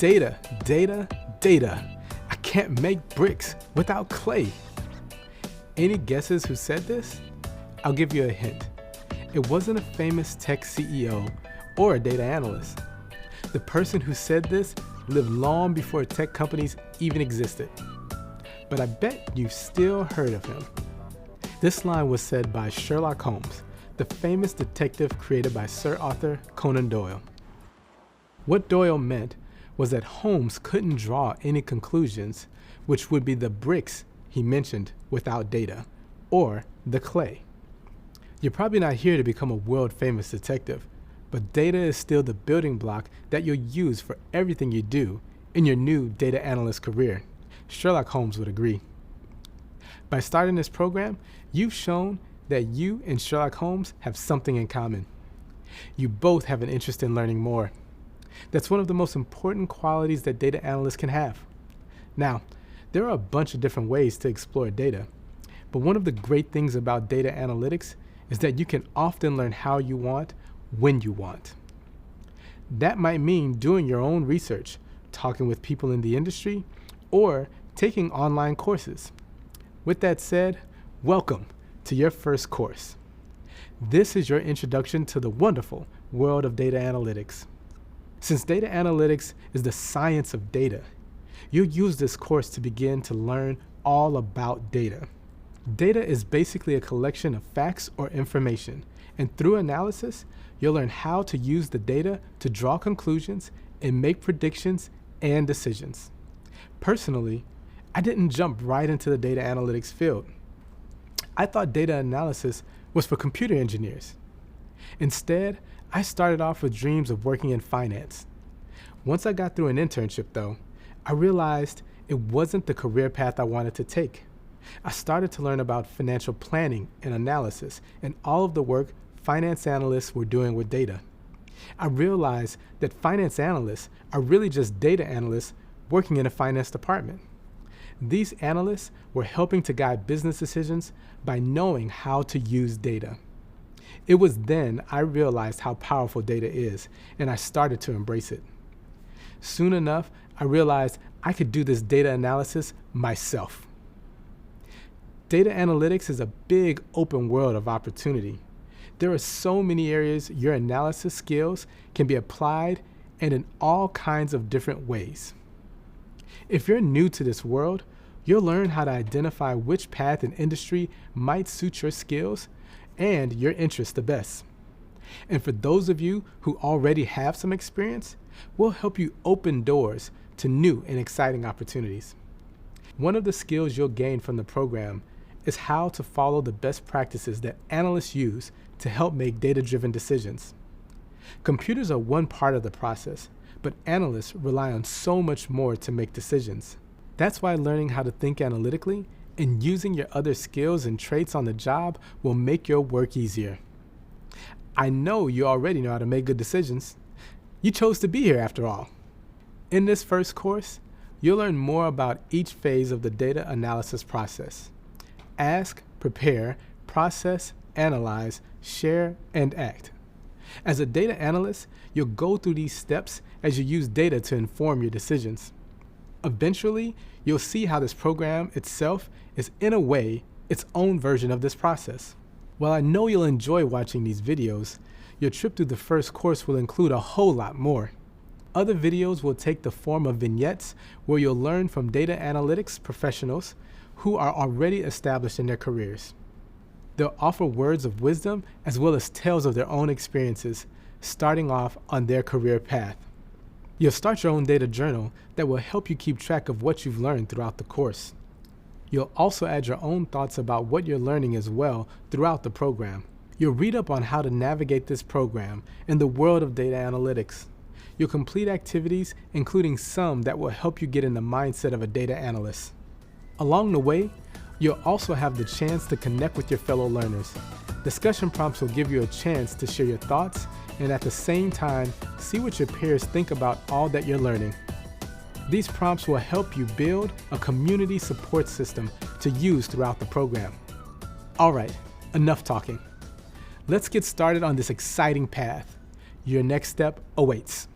Data, data, data. I can't make bricks without clay. Any guesses who said this? I'll give you a hint. It wasn't a famous tech CEO or a data analyst. The person who said this lived long before tech companies even existed. But I bet you've still heard of him. This line was said by Sherlock Holmes, the famous detective created by Sir Arthur Conan Doyle. What Doyle meant was that Holmes couldn't draw any conclusions, which would be the bricks he mentioned, without data, or the clay. You're probably not here to become a world-famous detective, but data is still the building block that you'll use for everything you do in your new data analyst career. Sherlock Holmes would agree. By starting this program, you've shown that you and Sherlock Holmes have something in common. You both have an interest in learning more. That's one of the most important qualities that data analysts can have. Now, there are a bunch of different ways to explore data, but one of the great things about data analytics is that you can often learn how you want, when you want. That might mean doing your own research, talking with people in the industry, or taking online courses. With that said, welcome to your first course. This is your introduction to the wonderful world of data analytics. Since data analytics is the science of data, you'll use this course to begin to learn all about data. Data is basically a collection of facts or information, and through analysis, you'll learn how to use the data to draw conclusions and make predictions and decisions. Personally, I didn't jump right into the data analytics field. I thought data analysis was for computer engineers. Instead, I started off with dreams of working in finance. Once I got through an internship, though, I realized it wasn't the career path I wanted to take. I started to learn about financial planning and analysis and all of the work finance analysts were doing with data. I realized that finance analysts are really just data analysts working in a finance department. These analysts were helping to guide business decisions by knowing how to use data. It was then I realized how powerful data is, and I started to embrace it. Soon enough, I realized I could do this data analysis myself. Data analytics is a big open world of opportunity. There are so many areas your analysis skills can be applied, and in all kinds of different ways. If you're new to this world, you'll learn how to identify which path and industry might suit your skills and your interests the best. And for those of you who already have some experience, we'll help you open doors to new and exciting opportunities. One of the skills you'll gain from the program is how to follow the best practices that analysts use to help make data-driven decisions. Computers are one part of the process, but analysts rely on so much more to make decisions. That's why learning how to think analytically and using your other skills and traits on the job will make your work easier. I know you already know how to make good decisions. You chose to be here after all. In this first course, you'll learn more about each phase of the data analysis process. Ask, prepare, process, analyze, share, and act. As a data analyst, you'll go through these steps as you use data to inform your decisions. Eventually, you'll see how this program itself is, in a way, its own version of this process. While I know you'll enjoy watching these videos, your trip through the first course will include a whole lot more. Other videos will take the form of vignettes where you'll learn from data analytics professionals who are already established in their careers. They'll offer words of wisdom as well as tales of their own experiences, starting off on their career path. You'll start your own data journal that will help you keep track of what you've learned throughout the course. You'll also add your own thoughts about what you're learning as well throughout the program. You'll read up on how to navigate this program in the world of data analytics. You'll complete activities, including some that will help you get in the mindset of a data analyst. Along the way, you'll also have the chance to connect with your fellow learners. Discussion prompts will give you a chance to share your thoughts and at the same time, see what your peers think about all that you're learning. These prompts will help you build a community support system to use throughout the program. All right, enough talking. Let's get started on this exciting path. Your next step awaits.